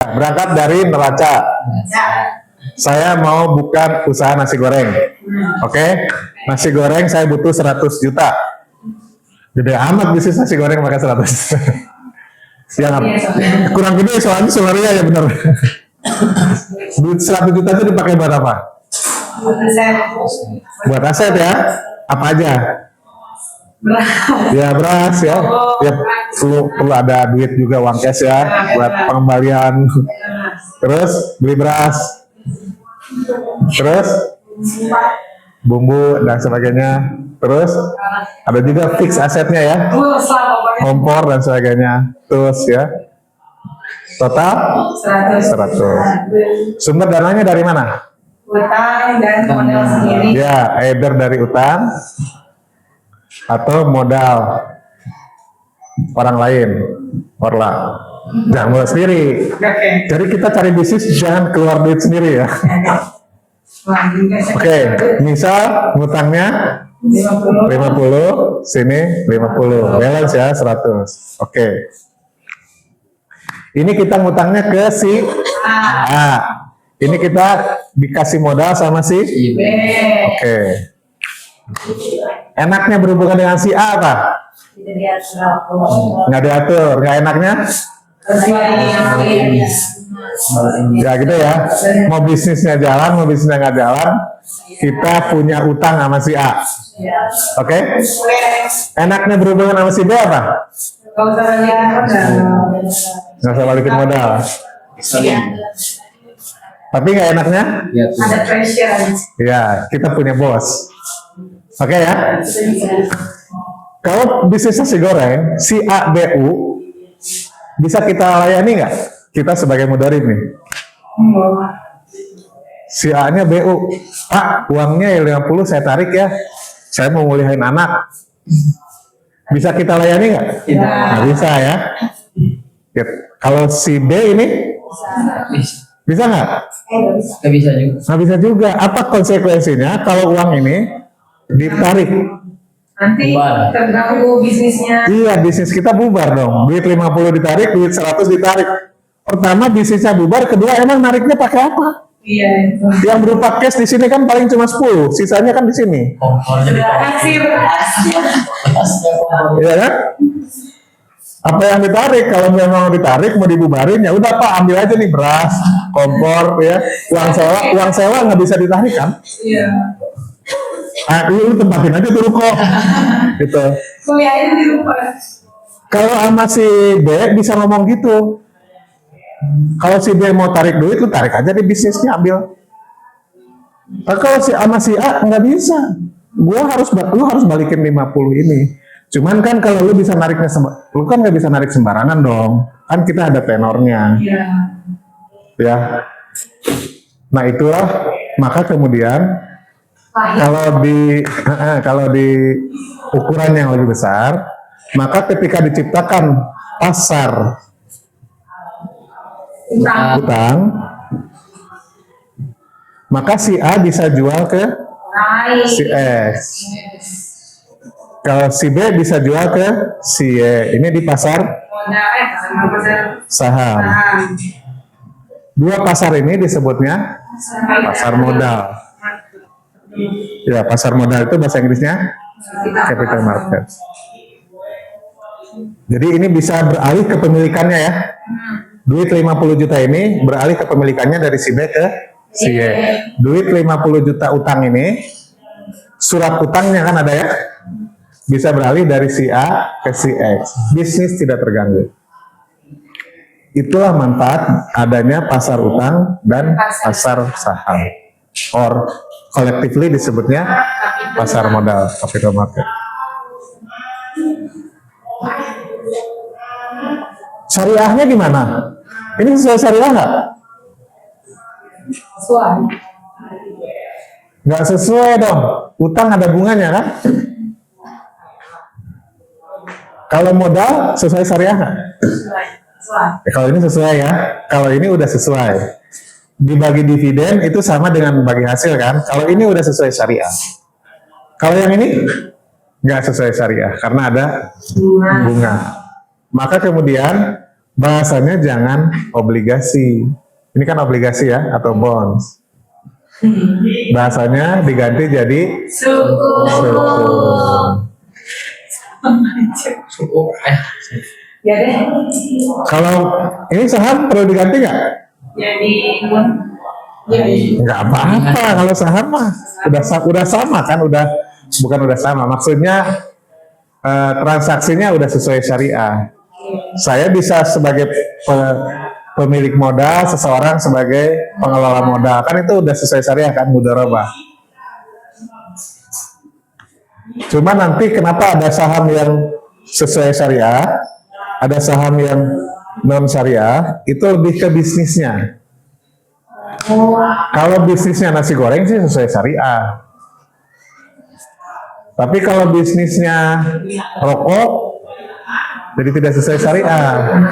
Ya, berangkat dari neraca. Saya mau buka usaha nasi goreng. Oke, nasi goreng saya butuh 100 juta. Gede amat bisnis nasi goreng pakai 100. Ya, kurang gede soalnya sumbernya ya benar. Duit 100 juta itu dipakai buat apa? Buat aset ya? Apa aja? Ya beras ya. Ya perlu ada duit juga, uang cash ya buat pengembalian. Terus beli beras. Terus bumbu dan sebagainya. Terus ada juga fix asetnya ya, kompor dan sebagainya. Terus ya total 100. Sumber dananya dari mana? Utang dan modal sendiri. Ya, either dari utang atau modal orang lain, orla. Jangan modal sendiri. Jadi kita cari bisnis jangan keluar duit sendiri ya. Oke, misal ngutangnya 50, sini 50, balance ya 100. Oke. Ini kita ngutangnya ke si A. Ini kita dikasih modal sama si B. Oke. Enaknya berhubungan dengan si A apa? Nggak diatur. Nggak enaknya? Ya gitu ya. Mau bisnisnya jalan, mau bisnisnya nggak jalan, kita punya utang sama si A. Oke? Enaknya berhubungan sama si B apa? Nggak usah balikin modal. Tapi nggak enaknya? Ada pressure. Ya, kita punya bos. Oke ya? Kalau bisnis nasi goreng, si A, B, U, bisa kita layani nggak? Kita sebagai mudharib nih. Si A-nya BU, Pak, uangnya 50 saya tarik ya. Saya mau ngulihin anak. Bisa kita layani nggak? Nggak bisa ya. Ya. Kalau si B ini? Bisa nggak? Nggak bisa juga. Nggak bisa juga. Apa konsekuensinya kalau uang ini ditarik? Nanti terganggu bisnisnya. Iya, bisnis kita bubar dong. Duit 50 ditarik, duit 100 ditarik. Pertama bisnisnya bubar, kedua emang nariknya pakai apa? Iya. Yang berupa cash di sini kan paling cuma 10, sisanya kan di sini. Iya kan? Apa yang ditarik? Kalau memang ditarik mau dibubarin ya udah Pak, ambil aja nih beras, kompor ya, uang sewa nggak bisa ditarik kan? Iya. Ah, lu tempatin aja tuh ruko, gitu. Kuliahnya di rumah. Kalau sama si B bisa ngomong gitu. Kalau si B mau tarik duit, lu tarik aja di bisnisnya, ambil. Tapi kalau si sama si A nggak bisa. Lu harus balikin 50 ini. Cuman kan kalau lu bisa nariknya, lu kan nggak bisa narik sembarangan dong. Kan kita ada tenornya. Iya. Ya. Nah itulah, maka kemudian kalau di ukuran yang lebih besar, maka ketika diciptakan pasar utang, maka si A bisa jual ke si X. Kalau si B bisa jual ke si Y. Ini di pasar saham. Dua pasar ini disebutnya pasar modal. Ya, pasar modal itu bahasa Inggrisnya capital market. Jadi ini bisa beralih kepemilikannya ya. Duit 50 juta ini beralih kepemilikannya dari si B ke si Y. Duit 50 juta utang ini, surat utangnya kan ada ya, bisa beralih dari si A ke si X. Bisnis tidak terganggu. Itulah manfaat adanya pasar utang dan pasar saham. Or collectively disebutnya pasar modal, capital market. Syariahnya gimana? Ini sesuai syariah nggak? Sesuai. Nggak sesuai dong. Utang ada bunganya kan? Kalau modal sesuai syariah nggak? Sesuai. Kalau ini sesuai ya. Kalau ini udah sesuai. Dibagi dividen itu sama dengan bagi hasil kan? Kalau ini udah sesuai syariah. Kalau yang ini nggak sesuai syariah karena ada bunga. Maka kemudian Bahasanya jangan obligasi. Ini kan obligasi ya, atau bonds. Bahasanya diganti jadi Suku. Suku. Ya deh. Kalau ini saham perlu diganti nggak? Jadi Nggak apa-apa kalau saham mah udah sama kan, bukan udah sama. Maksudnya transaksinya udah sesuai syariah. Saya bisa sebagai pemilik modal, seseorang sebagai pengelola modal, kan itu udah sesuai syariah kan, mudharabah. Cuma nanti kenapa ada saham yang sesuai syariah, ada saham yang non syariah, itu lebih ke bisnisnya. Kalau bisnisnya nasi goreng sih sesuai syariah. Tapi kalau bisnisnya rokok, jadi tidak sesuai syariah.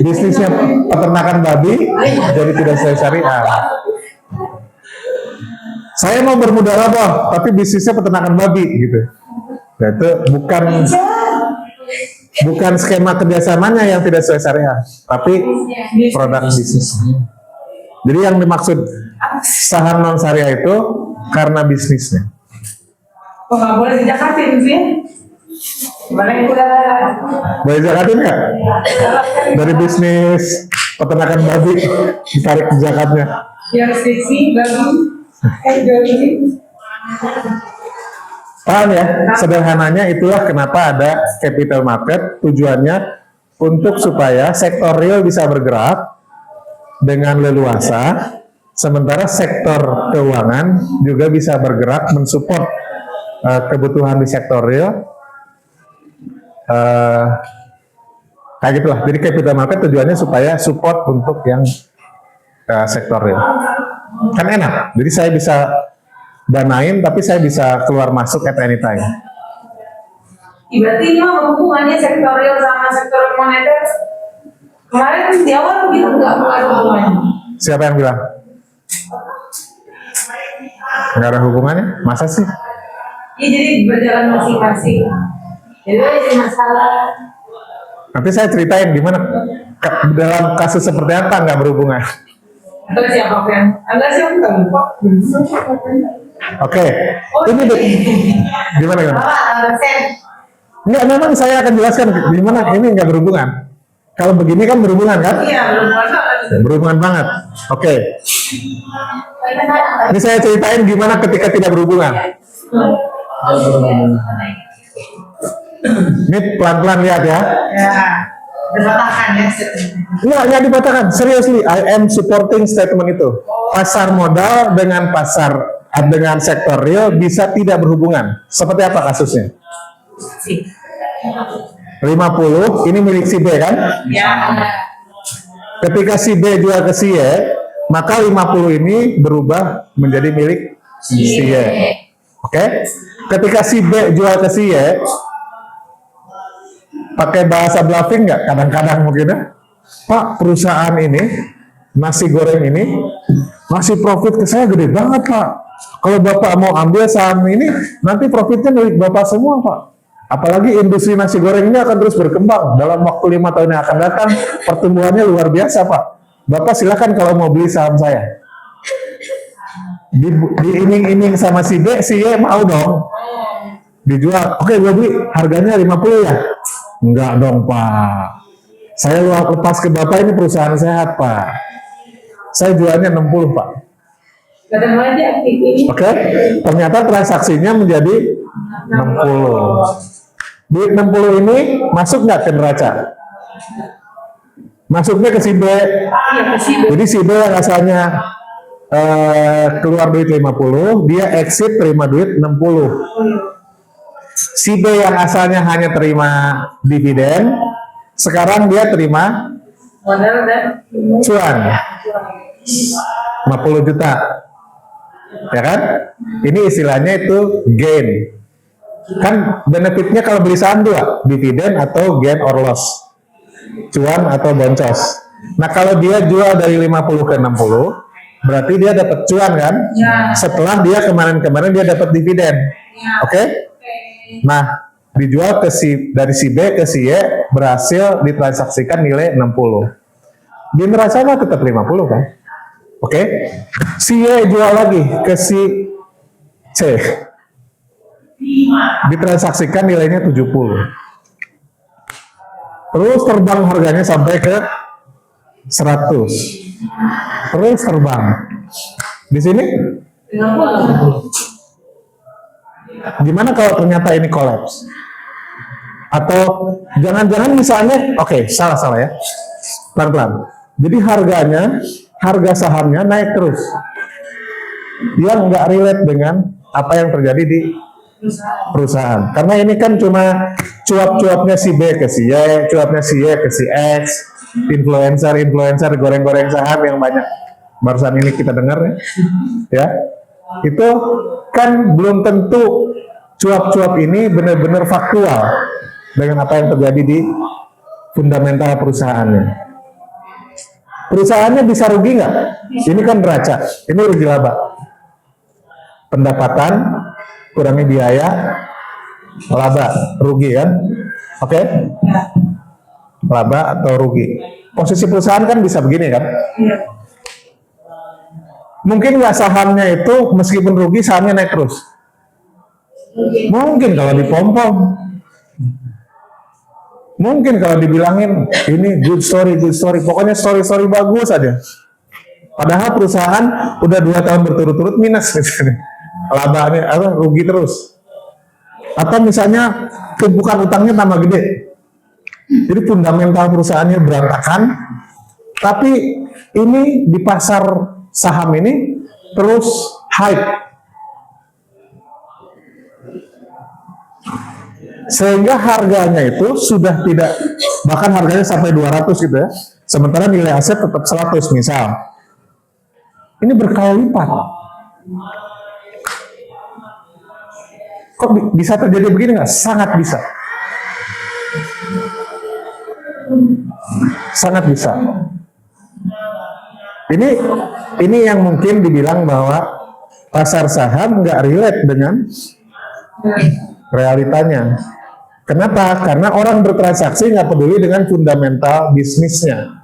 Bisnisnya peternakan babi, jadi tidak sesuai syariah. Saya mau bermudharabah, tapi bisnisnya peternakan babi gitu. Nah, itu bukan skema kerjasamanya yang tidak sesuai syariah, tapi produk bisnis. Jadi yang dimaksud saham non syariah itu karena bisnisnya. oh nggak boleh dijakatin sih. Gimana itu Boleh zakatin nggak? Dari bisnis peternakan babi ditarik zakatnya. biar seksi bagus. Paham ya? Sederhananya itulah kenapa ada capital market, tujuannya untuk supaya sektor real bisa bergerak dengan leluasa, sementara sektor keuangan juga bisa bergerak mensupport kebutuhan di sektor real. Kayak gitulah. Jadi capital market tujuannya supaya support untuk yang sektor real. Kan enak. Jadi saya bisa danain, tapi saya bisa keluar masuk at any time. Berarti ini mah hubungannya sektor real sama sektor moneter. Kemarin di awal bilang nggak ada hubungannya. Siapa yang bilang? Nggak ada hubungannya? Masa sih? Iya jadi berjalan masing-masing. Jadi ada masalah. Nanti saya ceritain gimana dalam kasus seperti apa nggak berhubungan. Atau siapa yang? Anda siapa nggak lupa? Oke, ini gimana? Enggak, memang saya akan jelaskan gimana ini nggak berhubungan. Kalau begini kan berhubungan kan? Iya Berhubungan banget. Oke. Ini saya ceritain gimana ketika tidak berhubungan. Ini pelan-pelan lihat ya. Ya, dipatahkan ya. Enggak dipatahkan. Seriously, I am supporting statement itu. Pasar modal dengan dengan sektor real bisa tidak berhubungan. Seperti apa kasusnya? 50, ini milik si B kan? Ya. Ketika si B jual ke si Y, maka 50 ini berubah menjadi milik si Y. Oke? Ketika si B jual ke si Y, pakai bahasa bluffing nggak? Kadang-kadang mungkin ya. Pak, perusahaan ini, nasi goreng ini, masih profit ke saya gede banget Pak. Kalau Bapak mau ambil saham ini, nanti profitnya milik Bapak semua Pak. Apalagi industri nasi goreng ini akan terus berkembang. Dalam waktu 5 tahun yang akan datang, pertumbuhannya luar biasa Pak. Bapak silakan kalau mau beli saham saya. Diiming-iming sama si B, si Y mau dong. Dijual, oke gue beli, harganya 50 ya? Enggak dong Pak. Saya lepas ke Bapak, ini perusahaan sehat Pak. Saya jualnya 60 Pak. Kadang aja ini. Oke, ternyata transaksinya menjadi 60. Duit 60 ini masuk nggak ke neraca? Masuknya ke si B. Iya ke sini. Jadi si B yang asalnya keluar duit 50, dia exit terima duit 60. Si B yang asalnya hanya terima dividen, sekarang dia terima Modal dan cuan 50 juta. Ya kan? Ini istilahnya itu gain. Kan benefitnya kalau beli saham dua, dividen atau gain or loss, cuan atau boncos. Nah kalau dia jual dari 50 ke 60, berarti dia dapat cuan kan? Ya. Setelah dia kemarin dia dapat dividen. Ya. Oke? Nah dijual dari si B ke si Y, berhasil ditransaksikan nilai 60. Di neraca mah tetap 50 kan? Oke. Si Y jual lagi ke si C. Ditransaksikan nilainya 70. Terus terbang harganya sampai ke 100. Terus terbang. Di sini gimana kalau ternyata ini kolaps? Atau jangan-jangan misalnya, oke, salah ya. Pelan-pelan. Jadi harga sahamnya naik terus. Dia nggak relate dengan apa yang terjadi di perusahaan. Karena ini kan cuma cuap-cuapnya si B ke si Y, cuapnya si Y ke si X, influencer goreng-goreng saham yang banyak. Barusan ini kita dengar ya. Itu kan belum tentu cuap-cuap ini benar-benar faktual dengan apa yang terjadi di fundamental perusahaannya. Perusahaannya bisa rugi nggak? Ini kan neraca, ini rugi laba. Pendapatan kurangi biaya, laba, rugi kan? Oke? Laba atau rugi. Posisi perusahaan kan bisa begini kan? Mungkin nggak sahamnya itu meskipun rugi sahamnya naik terus? Mungkin kalau dipom-pom. Mungkin kalau dibilangin ini good story, pokoknya story bagus aja. Padahal perusahaan udah 2 tahun berturut-turut minus misalnya. Labanya rugi terus. Atau misalnya tumpukan utangnya tambah gede. Jadi fundamental perusahaannya berantakan, tapi ini di pasar saham ini terus hype. Sehingga harganya itu sudah tidak, bahkan harganya sampai 200 gitu ya. Sementara nilai aset tetap 100 misal. Ini berkali lipat. Kok bisa terjadi begini nggak? Sangat bisa. Sangat bisa. Ini yang mungkin dibilang bahwa pasar saham nggak relate dengan realitanya. Kenapa? Karena orang bertransaksi nggak peduli dengan fundamental bisnisnya.